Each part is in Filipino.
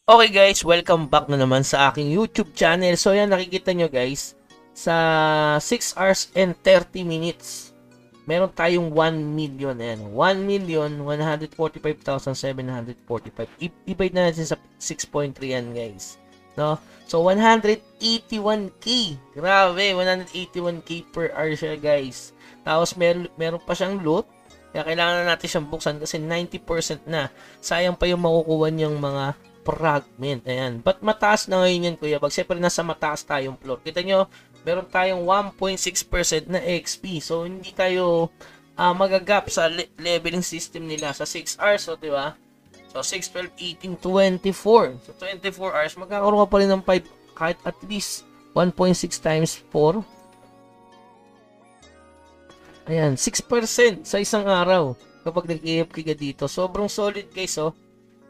Okay guys, welcome back na naman sa aking YouTube channel. So yan, nakikita nyo guys, sa 6 hours and 30 minutes, meron tayong 1 million. Ayan, 1,145,745. I-divide na natin sa 6.3 yan guys. No? So 181k. Grabe, 181k per hour siya guys. Tapos meron pa siyang loot. Kaya kailangan natin siyang buksan kasi 90% na. Sayang pa yung makukuha niyang mga fragment. Ayan. But mataas na ngayon yan, Kuya Bag. Siyempre, nasa mataas tayong floor. Kita nyo, meron tayong 1.6% na XP. So, hindi tayo magagap sa leveling system nila sa 6 hours. So, diba? So, 6, 12, 18, 24. So, 24 hours. Magkakaroon ka pa rin ng 5 kahit at least 1.6 times 4. Ayan, 6% sa isang araw kapag nag-AFK ka dito. Sobrang solid guys, oh.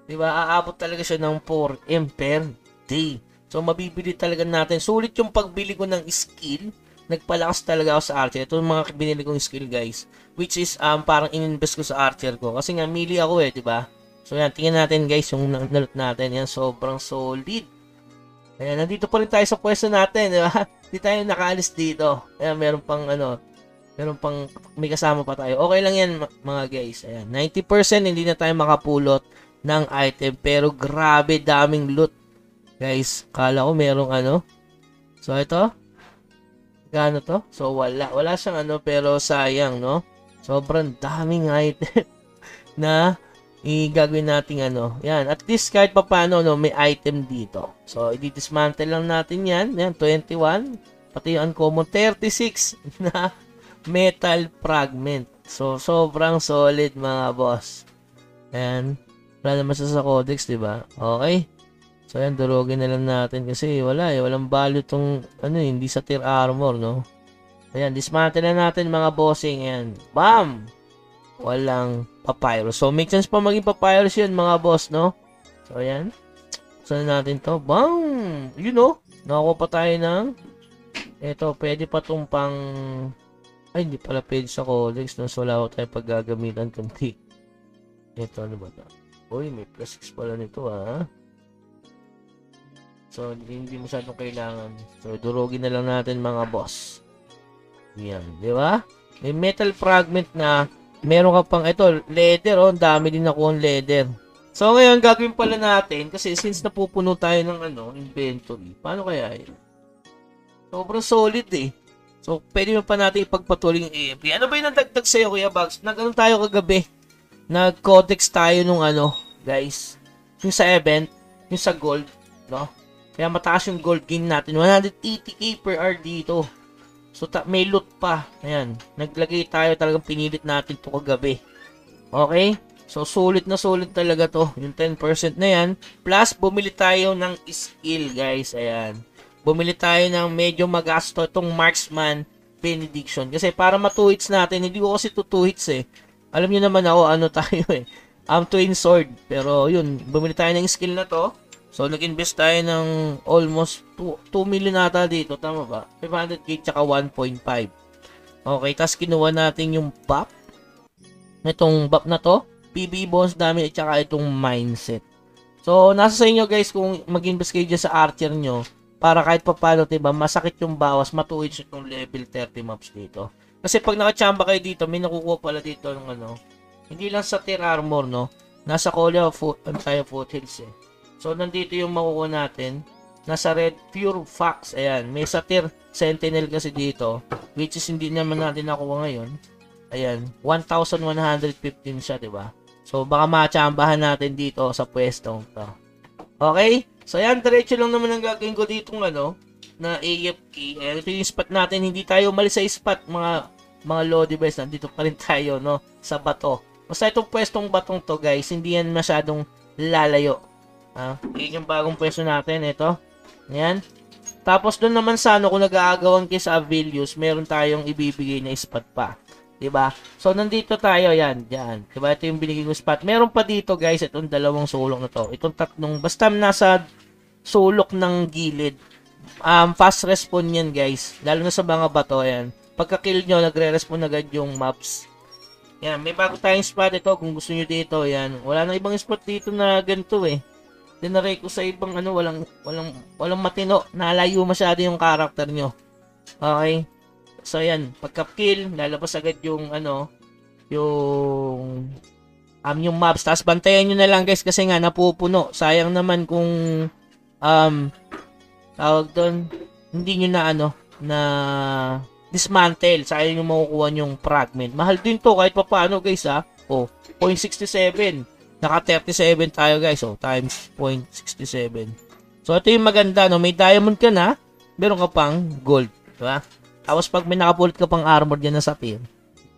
Diba? Aabot talaga siya ng 4M per day. So, mabibili talaga natin. Sulit yung pagbili ko ng skill. Nagpalakas talaga ako sa archer. Ito yung mga binili kong skill, guys. Which is, parang in-invest ko sa archer ko. Kasi nga, mili ako diba? So, yan. Tingnan natin, guys, yung nalot natin. Yan, sobrang solid. Ayan, nandito pa rin tayo sa pwesto natin, diba? Hindi tayo nakaalis dito. Ayan, meron pang, may kasama pa tayo. Okay lang yan, mga guys. Ayan, 90% hindi na tayo makapulot ng item. Pero grabe, daming loot. Guys, kala ko merong So, ito. Gano to? So, wala. Wala siyang pero sayang, no? Sobrang daming item na gagawin natin Yan. At least kahit pa paano, may item dito. So, i-dismantle lang natin yan. Yan, 21. Pati yung uncommon, 36 na metal fragment. So, sobrang solid mga boss. Ayan. Wala naman sa codex, diba? Okay. So, ayan, durugin na lang natin kasi wala walang value tong, hindi sa tier armor, no? Ayan, dismantle na natin mga bossing. Ayan. Bam! Walang papyrus. So, make sense pa maging papyrus yun, mga boss, no? So, ayan. Saan natin to? Bam! You know, nakakuha pa tayo ng ito, pwede pa itong pang ay, hindi pala pwede sa codex. No? So, wala ko tayo paggagamitan kundi. Ito, ano ba ito? Uy, may plus 6 pala nito, ha? So, hindi masyadong kailangan. So, durugin na lang natin, mga boss. Yan, di ba? May metal fragment na meron ka pang, ito, leather, oh. Dami din ako ng leather. So, ngayon, gagawin pala natin, kasi since napupuno tayo ng, inventory, paano kaya yun? Sobrang solid, eh. So, pwede mo pa natin ipagpatuloy yung AFK. Ano ba yung nadagdag sa'yo, Kuya Bugs? Tayo kagabi. Nag-codex tayo nung guys. Yung sa event, yung sa gold, no? Kaya mataas yung gold gain natin. 180k per hour dito. So, may loot pa. Ayan. Naglagay tayo, talagang pinilit natin to kagabi. Okay? So, sulit na sulit talaga to. Yung 10% na yan. Plus, bumili tayo ng skill, guys. Ayan. Bumili tayo ng medyo magasto itong marksman benediction. Kasi para ma-2 hits natin, hindi ko kasi 2 hits eh. Alam niyo naman ako, tayo eh. Twin sword. Pero yun, bumili tayo ng skill na to. So, nag-invest tayo ng almost 2 million nata dito. Tama ba? 500k tsaka 1.5. Okay, tapos kinuha natin yung buff. Itong buff na to. PB bonus damage at tsaka itong mindset. So, nasa sa inyo guys kung mag-invest kayo dyan sa archer nyo. Para kahit pa paano, diba, masakit yung bawas, matuwid yung level 30 maps dito. Kasi pag nakachamba kayo dito, may nakukuha pala dito ng hindi lang sa tier armor, no? Nasa Colia tayo foothills eh. So, nandito yung makukuha natin. Nasa red, pure fox, ayan. May sa tier sentinel kasi dito, which is hindi naman natin nakuha ngayon. Ayan, 1,115 siya, diba? So, baka machambahan natin dito sa pwestong to. Okay? So, ayan, diretso lang naman ang gagawin ko dito na AFK. Ayan, ito yung spot natin. Hindi tayo umalis sa spot, mga low device. Nandito pa rin tayo, no? Sa bato. Basta itong pwestong batong to, guys, hindi yan masyadong lalayo. Yan yung bagong pwesto natin. Ito. Ayan. Tapos, doon naman sa kung nag-aagawan kayo sa Avilius, meron tayong ibibigay na spot pa. Diba? So, nandito tayo, yan, dyan. Diba? Ito yung binigay ko spot. Meron pa dito, guys, itong dalawang sulok na to. Itong tatlong, basta nasa sulok ng gilid. Fast respawn yan, guys. Lalo na sa mga bato, yan. Pagka-kill nyo, nagre-respawn agad yung maps. Yan, may bago tayong spot ito. Kung gusto nyo dito, yan. Wala na ibang spot dito na ganito, eh. Dinaray ko sa ibang ano, walang matino. Nalayo masyado yung character nyo. Okay? So, yan. Pagka-kill, lalabas agad yung ano, yung maps. Tapos bantayan nyo na lang guys kasi nga napupuno. Sayang naman kung tawag doon, hindi nyo na ano, na dismantle. Sayang yung makukuha yung fragment. Mahal din to kahit pa paano guys ha. Oh, 0.67. Naka 37 tayo guys. So, times 0.67. So, ito yung maganda, no? May diamond ka na, meron ka pang gold. Diba? Tapos, pag may nakapulot ka pang armor dyan na sapphire,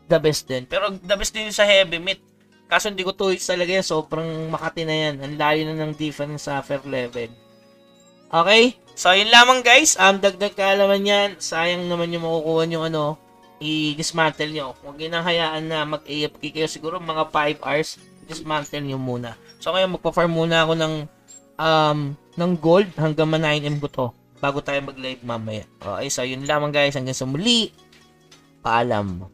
the best din. Pero, the best din sa heavy meat. Kaso, hindi ko 2 hits talaga yan. Sobrang makati na yan. Ang layo na ng difference sa fair level. Okay? So, yun lamang guys. Dagdag kaalaman yan. Sayang naman yung makukuha yung ano, i-dismantle nyo. Huwag nyo nang hayaan na mag-AFK kayo. Siguro mga 5 hours. Dismantle nyo muna. So ngayon magpa-farm muna ako ng gold hanggang ma-9M ko to bago tayo mag-live mamaya. Okay, so yun lamang guys, hanggang sa muli. Paalam.